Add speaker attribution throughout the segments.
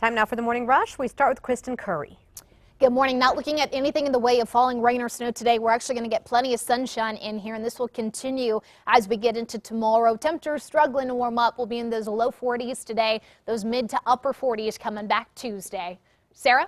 Speaker 1: Time now for the Morning Rush. We start with Kristen Curry.
Speaker 2: Good morning. Not looking at anything in the way of falling rain or snow today. We're actually going to get plenty of sunshine in here, and this will continue as we get into tomorrow. Temperatures struggling to warm up. We'll be in those low 40s today, those mid to upper 40s coming back Tuesday. Sarah?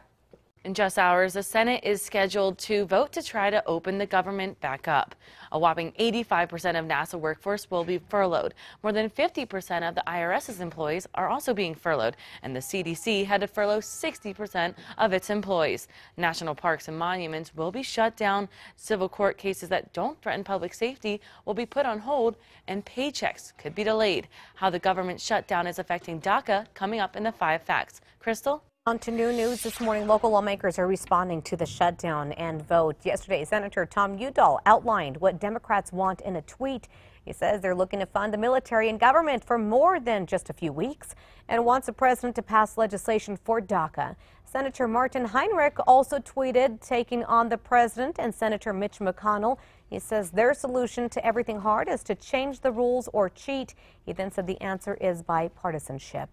Speaker 3: In just hours, the Senate is scheduled to vote to try to open the government back up. A whopping 85% of NASA workforce will be furloughed. More than 50% of the IRS's employees are also being furloughed, and the CDC had to furlough 60% of its employees. National parks and monuments will be shut down. Civil court cases that don't threaten public safety will be put on hold, and paychecks could be delayed. How the government shutdown is affecting DACA coming up in the 5 Facts. Crystal?
Speaker 1: On to new news this morning, local lawmakers are responding to the shutdown and vote. Yesterday, Senator Tom Udall outlined what Democrats want in a tweet. He says they're looking to fund the military and government for more than just a few weeks and wants the president to pass legislation for DACA. Senator Martin Heinrich also tweeted taking on the president and Senator Mitch McConnell. He says their solution to everything hard is to change the rules or cheat. He then said the answer is bipartisanship.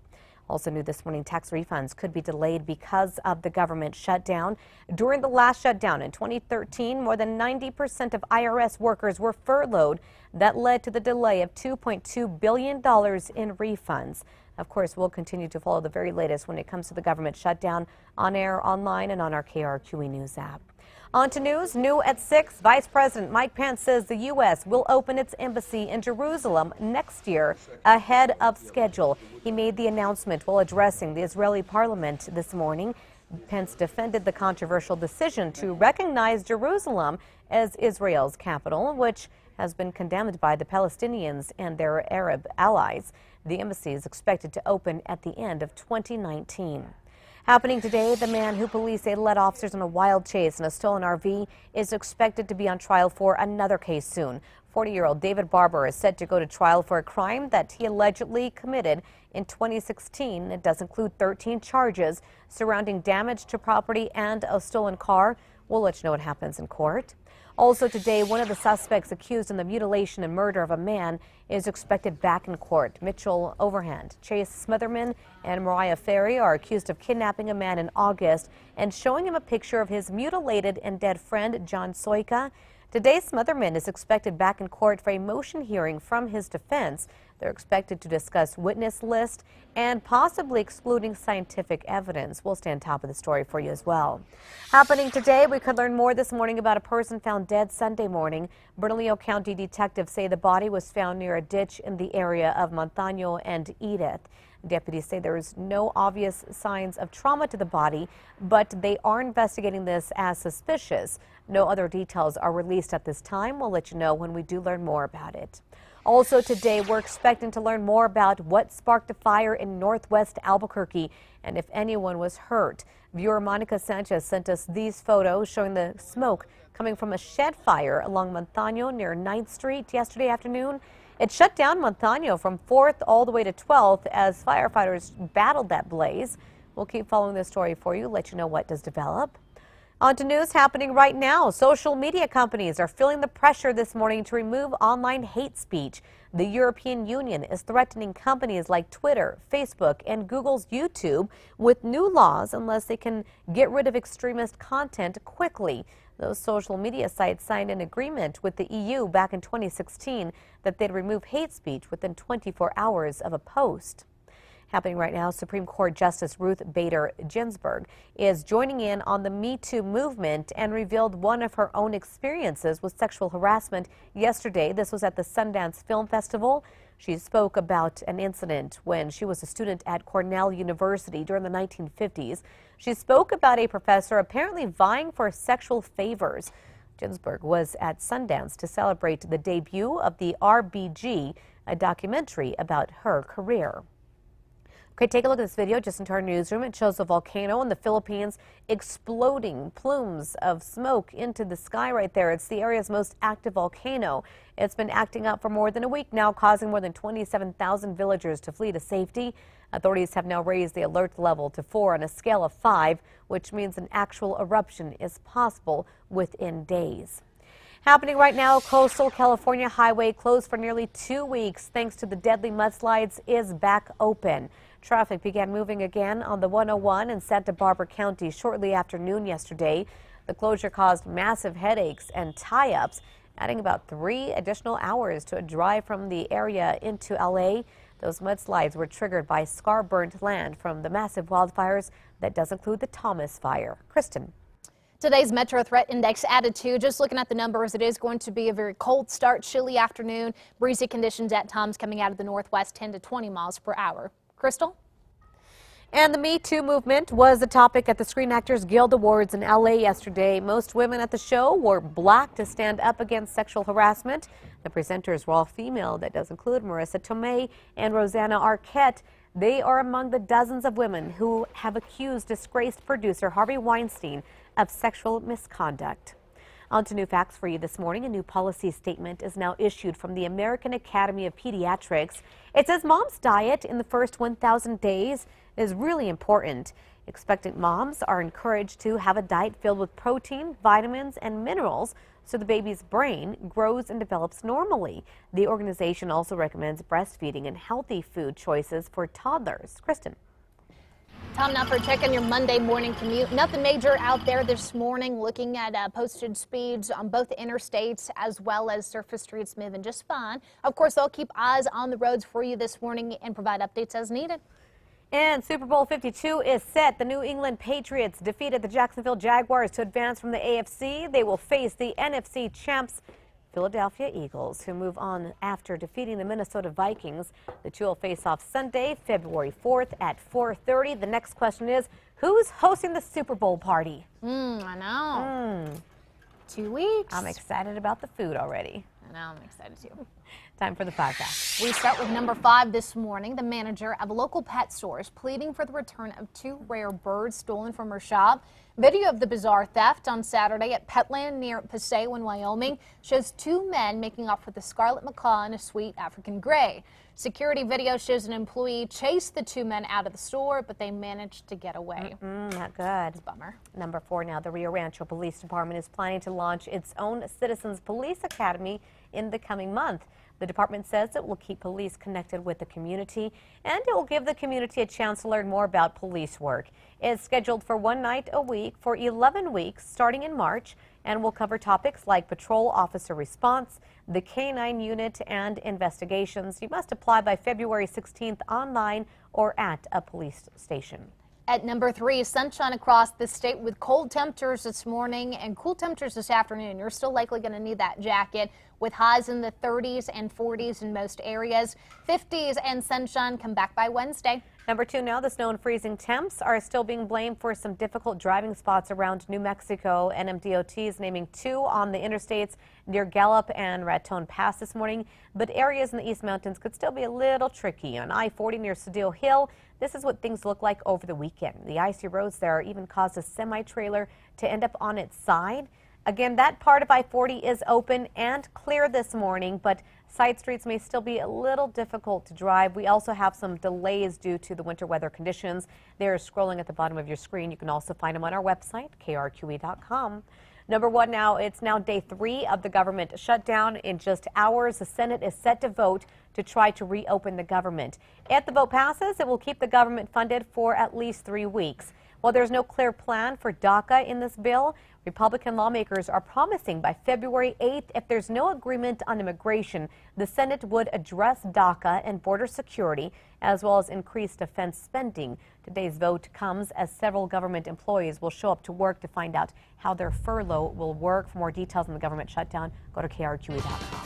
Speaker 1: Also new this morning, tax refunds could be delayed because of the government shutdown. During the last shutdown in 2013, more than 90% of IRS workers were furloughed. That led to the delay of $2.2 billion in refunds. Of course, we'll continue to follow the very latest when it comes to the government shutdown on air, online, and on our KRQE News app. On to news, new at 6. Vice President Mike Pence says the U.S. will open its embassy in Jerusalem next year ahead of schedule. He made the announcement while addressing the Israeli parliament this morning. Pence defended the controversial decision to recognize Jerusalem as Israel's capital, which has been condemned by the Palestinians and their Arab allies. The embassy is expected to open at the end of 2019. Happening today, the man who police say led officers on a wild chase in a stolen RV is expected to be on trial for another case soon. 40-year-old David Barber is set to go to trial for a crime that he allegedly committed in 2016. It does include 13 charges surrounding damage to property and a stolen car. We'll let you know what happens in court. Also today, one of the suspects accused in the mutilation and murder of a man is expected back in court. Mitchell Overhand, Chase Smitherman, and Mariah Ferry are accused of kidnapping a man in August and showing him a picture of his mutilated and dead friend, John Soika. Today, Smitherman is expected back in court for a motion hearing from his defense. They're expected to discuss witness list and possibly excluding scientific evidence. We'll stay on top of the story for you as well. Happening today, we could learn more this morning about a person found dead Sunday morning. Bernalillo County detectives say the body was found near a ditch in the area of Montano and Edith. Deputies say there is no obvious signs of trauma to the body, but they are investigating this as suspicious. No other details are released at this time. We'll let you know when we do learn more about it. Also today, we're expecting to learn more about what sparked a fire in northwest Albuquerque and if anyone was hurt. Viewer Monica Sanchez sent us these photos showing the smoke coming from a shed fire along Montano near 9th Street yesterday afternoon. It shut down Montano from 4th all the way to 12th as firefighters battled that blaze. We'll keep following this story for you, let you know what does develop. On to news happening right now. Social media companies are feeling the pressure this morning to remove online hate speech. The European Union is threatening companies like Twitter, Facebook, and Google's YouTube with new laws unless they can get rid of extremist content quickly. Those social media sites signed an agreement with the EU back in 2016 that they'd remove hate speech within 24 hours of a post. Happening right now, Supreme Court Justice Ruth Bader Ginsburg is joining in on the Me Too movement and revealed one of her own experiences with sexual harassment yesterday. This was at the Sundance Film Festival. She spoke about an incident when she was a student at Cornell University during the 1950s. She spoke about a professor apparently vying for sexual favors. Ginsburg was at Sundance to celebrate the debut of the RBG, a documentary about her career. Okay, take a look at this video just into our newsroom. It shows a volcano in the Philippines exploding plumes of smoke into the sky right there. It's the area's most active volcano. It's been acting up for more than a week now, causing more than 27,000 villagers to flee to safety. Authorities have now raised the alert level to 4 on a scale of 5, which means an actual eruption is possible within days. Happening right now, coastal California highway closed for nearly 2 weeks thanks to the deadly mudslides is back open. Traffic began moving again on the 101 in Santa Barbara County shortly after noon yesterday. The closure caused massive headaches and tie-ups, adding about 3 additional hours to a drive from the area into LA. Those mudslides were triggered by scar-burnt land from the massive wildfires. That does include the Thomas fire. Kristen.
Speaker 2: Today's Metro Threat Index added 2. Just looking at the numbers, it is going to be a very cold start, chilly afternoon, breezy conditions at times coming out of the northwest, 10 to 20 miles per hour. Crystal?
Speaker 1: And the Me Too movement was the topic at the Screen Actors Guild Awards in LA yesterday. Most women at the show wore black to stand up against sexual harassment. The presenters were all female. That does include Marissa Tomei and Rosanna Arquette. They are among the dozens of women who have accused disgraced producer Harvey Weinstein of sexual misconduct. On to new facts for you this morning. A new policy statement is now issued from the American Academy of Pediatrics. It says mom's diet in the first 1,000 days is really important. Expectant moms are encouraged to have a diet filled with protein, vitamins, and minerals so the baby's brain grows and develops normally. The organization also recommends breastfeeding and healthy food choices for toddlers. Kristen.
Speaker 2: Tom, now for a check on your Monday morning commute. Nothing major out there this morning. Looking at posted speeds on both interstates as well as surface streets moving just fine. Of course, I'll keep eyes on the roads for you this morning and provide updates as needed.
Speaker 1: And Super Bowl 52 is set. The New England Patriots defeated the Jacksonville Jaguars to advance from the AFC. They will face the NFC champs, Philadelphia Eagles, who move on after defeating the Minnesota Vikings. The two will face off Sunday, February 4th at 4:30. The next question is, who's hosting the Super Bowl party?
Speaker 2: I know. 2 weeks.
Speaker 1: I'm excited about the food already.
Speaker 2: I know, I'm excited too.
Speaker 1: Time for the 5 facts.
Speaker 2: We start with number 5 this morning. The manager of a local pet store is pleading for the return of 2 rare birds stolen from her shop. Video of the bizarre theft on Saturday at Petland near Passaic in Wyoming shows 2 men making off with a scarlet macaw and a sweet African gray. Security video shows an employee chased the 2 men out of the store, but they managed to get away.
Speaker 1: Not good.
Speaker 2: It's a bummer.
Speaker 1: Number 4 now. The Rio Rancho Police Department is planning to launch its own Citizens Police Academy in the coming month. The department says it will keep police connected with the community, and it will give the community a chance to learn more about police work. It's scheduled for 1 night a week for 11 weeks starting in March, and will cover topics like patrol officer response, the K-9 unit, and investigations. You must apply by February 16th online or at a police station.
Speaker 2: At number 3, sunshine across the state with cold temperatures this morning and cool temperatures this afternoon. You're still likely going to need that jacket with highs in the 30s and 40s in most areas. 50s and sunshine come back by Wednesday.
Speaker 1: Number 2 now, the snow and freezing temps are still being blamed for some difficult driving spots around New Mexico. NMDOT is naming 2 on the interstates near Gallup and Raton Pass this morning, but areas in the East Mountains could still be a little tricky. On I-40 near Cedille Hill, this is what things look like over the weekend. The icy roads there even caused a semi-trailer to end up on its side. Again, that part of I-40 is open and clear this morning, but side streets may still be a little difficult to drive. We also have some delays due to the winter weather conditions. They're scrolling at the bottom of your screen. You can also find them on our website, KRQE.com. Number 1 now, it's now day 3 of the government shutdown. In just hours, the Senate is set to vote to try to reopen the government. If the vote passes, it will keep the government funded for at least 3 weeks. While there's no clear plan for DACA in this bill, Republican lawmakers are promising by February 8th, if there's no agreement on immigration, the Senate would address DACA and border security, as well as increase defense spending. Today's vote comes as several government employees will show up to work to find out how their furlough will work. For more details on the government shutdown, go to KRQE.com.